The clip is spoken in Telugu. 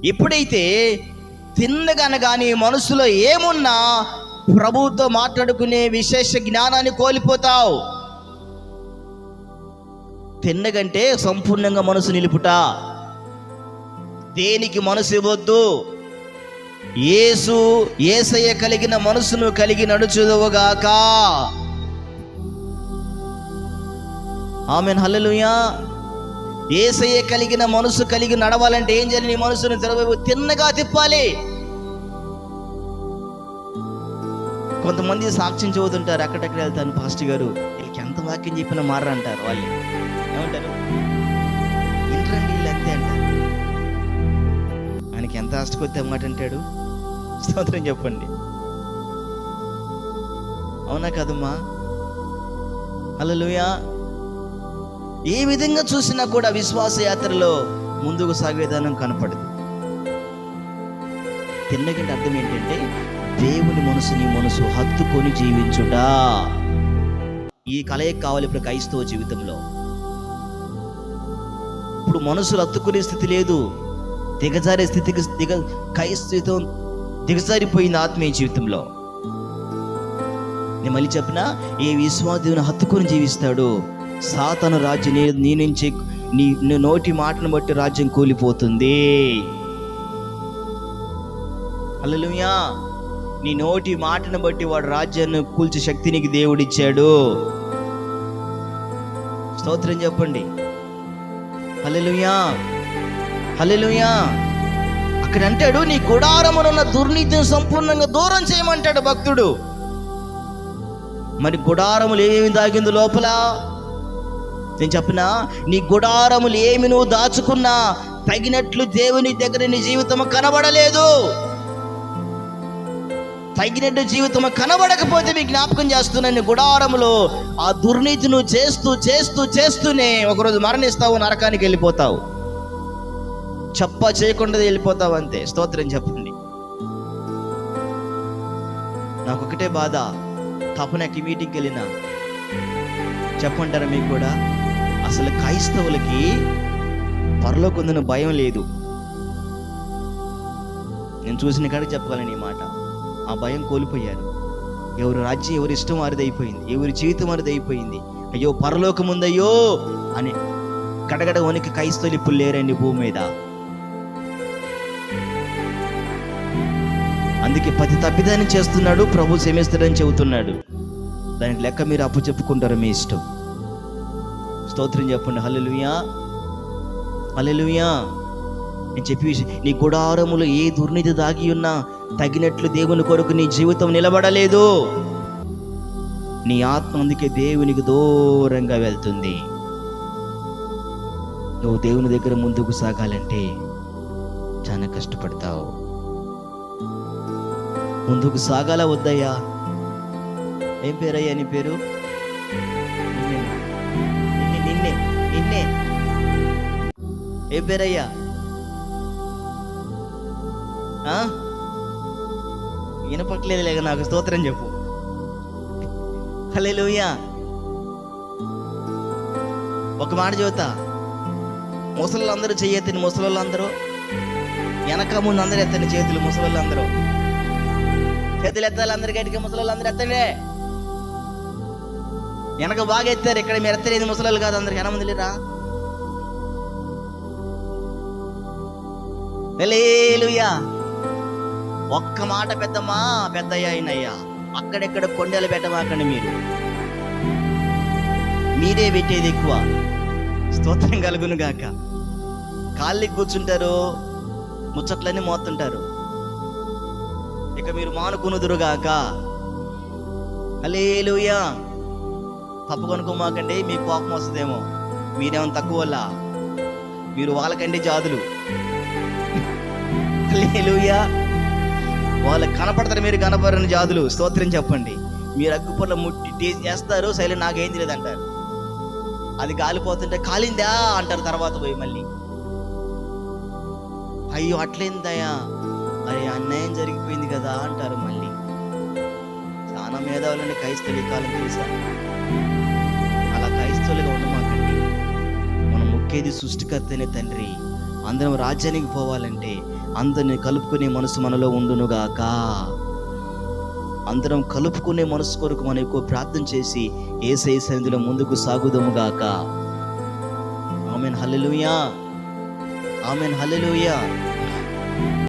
ఎప్పుడైతే తిన్నగనగాని మనసులో ఏమున్నా ప్రభువుతో మాట్లాడుకునే విశేష జ్ఞానాన్ని కోల్పోతావు. తిన్నగంటే సంపూర్ణంగా మనసు నిలుపుట. దేనికి మనసు ఇవ్వద్దు. యేసయ్య కలిగిన మనసును కలిగి నడుచుదువుగాక. ఆమేన్, హల్లెలూయా. యేసయ్య కలిగిన మనసు కలిగి నడవాలంటే ఏం చేయాలి? నీ మనసును తిన్నగా తిప్పాలి. కొంతమంది సాక్ష్యం చదువుతుంటారు, అక్కడెక్కడ వెళ్తాను పాస్టర్ గారు, వీళ్ళకి ఎంత వాక్యం చెప్పినా మారరు అంటారు. వాళ్ళు ఏమంటారు? ఇంట్రండి వీళ్ళు అంతే అంటారు. ఆయనకి ఎంత ఆస్తికొస్తే మాట అంటాడు. స్తోత్రం చెప్పండి. అవునా కదమ్మా? హల్లెలూయా. ఏ విధంగా చూసినా కూడా విశ్వాస యాత్రలో ముందుకు సాగే విధానం కనపడదు. తిన్నగంటే అర్థం ఏంటంటే దేవుని మనసు హత్తుకొని జీవించుట. ఈ కలయిక కావాలి ఇప్పుడు క్రైస్తవ జీవితంలో. ఇప్పుడు మనసులు హత్తుకునే స్థితి లేదు, దిగజారే స్థితికి క్రైస్తవం దిగజారిపోయింది ఆత్మీయ జీవితంలో. నేను మళ్ళీ చెప్పినా, ఏ విశ్వాస దేవుని హత్తుకొని జీవిస్తాడు సాతాను రాజ్యం నీ నుంచి నీ నోటి మాటను బట్టి రాజ్యం కూలిపోతుంది. హల్లెలూయా. నీ నోటి మాటను బట్టి వాడు రాజ్యాన్ని కూల్చే శక్తి నీకు దేవుడిచ్చాడు. స్తోత్రం చెప్పండి. హల్లెలూయా, హల్లెలూయా. అక్కడ అంటాడు, నీ గుడారమునున్న దుర్నీతిని సంపూర్ణంగా దూరం చేయమంటాడు భక్తుడు. మరి గుడారములు ఏమేమి దాగింది లోపల? నేను చెప్పినా, నీ గుడారములు ఏమి నువ్వు దాచుకున్నా తగినట్లు దేవుని దగ్గర నీ జీవితం కనబడలేదు. తగినట్టు జీవితం కనబడకపోతే మీ జ్ఞాపకం చేస్తున్నా, నీ గుడారములో ఆ దుర్నీతి నువ్వు చేస్తూనే ఒకరోజు మరణిస్తావు, నరకానికి వెళ్ళిపోతావు. చేయకుండా వెళ్ళిపోతావు అంతే. స్తోత్రం చెప్పండి. నాకు ఒకటే బాధ, తపనకి మీటింగ్కి వెళ్ళినా చెప్పంటారా మీకు కూడా, అసలు క్రైస్తవులకి పరలోకందున భయం లేదు. నేను చూసిన కాడికి చెప్పగలను ఈ మాట. ఆ భయం కోల్పోయారు. ఎవరి రాజ్యం ఎవరి ఇష్టం వారిదైపోయింది, ఎవరి జీవితం వారిదైపోయింది. అయ్యో పరలోకం ఉందయ్యో అని గడగడ వనికి క్రైస్తవులు ఇప్పుడు లేరండి భూమి మీద. అందుకే ప్రతి తప్పిదాన్ని చేస్తున్నాడు, ప్రభు క్షమిస్తాడని చెబుతున్నాడు. దానికి లెక్క మీరు అప్పు చెప్పుకుంటారు, మీ ఇష్టం. స్తోత్రం చెప్పండి. హల్లెలూయా, హల్లెలూయా. నేను చెప్పి, నీ గుడారములో ఏ దుర్నీతి దాగి ఉన్నా తగినట్లు దేవుని కొరకు నీ జీవితం నిలబడలేదు. నీ ఆత్మ అందుకే దేవునికి దూరంగా వెళ్తుంది. నువ్వు దేవుని దగ్గర ముందుకు సాగాలంటే చాలా కష్టపడతావు. ముందుకు సాగాల వద్దయ్యా? ఏం పేరయ్యా నీ పేరు? నిన్నే ఏం పేరయ్యా? వినపట్లేదు లేక నాకు. స్తోత్రం చెప్పు. హల్లెలూయా. ఒక మాట చెబుతా, ముసలోళ్ళందరూ చెయ్యెత్తండి. ముసలోళ్ళందరూ వెనక ముందు అందరూ ఎత్తండి చేతులు. ముసలోళ్ళందరూ చేతులు ఎత్తాలి. అందరి గట్టిగా ముసలోళ్ళందరూ ఎత్తండి. వెనక బాగా ఎత్తారు. ఇక్కడ మీరు ఎత్తలేదు, ముసలోళ్ళు కాదు. అందరికి ఎనమంది లేరా? హల్లెలూయా. ఒక్క మాట పెద్దమ్మా, పెద్దయ్య అయినయ్యా, అక్కడెక్కడ కొండలు పెట్టమాకండి. మీరే పెట్టేది ఎక్కువ. స్తోత్రం కలుగును గాక. కాళ్ళకి కూర్చుంటారు, ముచ్చట్లన్నీ మోతుంటారు. ఇక మీరు మానుకునుదురుగాక. హల్లెలూయా. తప్పుకొనుకోమాకండి, మీకు కోపం వస్తుందేమో. మీరేమో తక్కువ వల్ల, మీరు వాళ్ళకంటే జాతులు. హల్లెలూయా. వాళ్ళకి కనపడతారు, మీరు కనపడని జాతులు. స్తోత్రం చెప్పండి. మీరు అగ్గుపొల్ల ముట్టి చేస్తారు, శైలి నాకేం తెలియదు అంటారు. అది కాలిపోతుంటే కాలిందా అంటారు. తర్వాత పోయి మళ్ళీ అయ్యో అట్లయిందయ్యా, అరే అన్యాయం జరిగిపోయింది కదా అంటారు. మళ్ళీ చాలా మేధావులని క్రైస్తవులు ఈ కాలం తెలుసా? అలా క్రైస్తవులుగా ఉండమాకండి. మనం ముఖ్యది సృష్టికర్తనే తండ్రి. అందరం రాజ్యానికి పోవాలంటే అందరిని కలుపుకునే మనసు మనలో ఉండునుగాక. అందరం కలుపుకునే మనసు కొరకు మనం ఎక్కువ ప్రార్థన చేసి యేసయ్య సన్నిధిలో ముందుకు సాగుదుముగాక. ఆమేన్. హల్లెలూయా. ఆమేన్. హల్లెలూయా.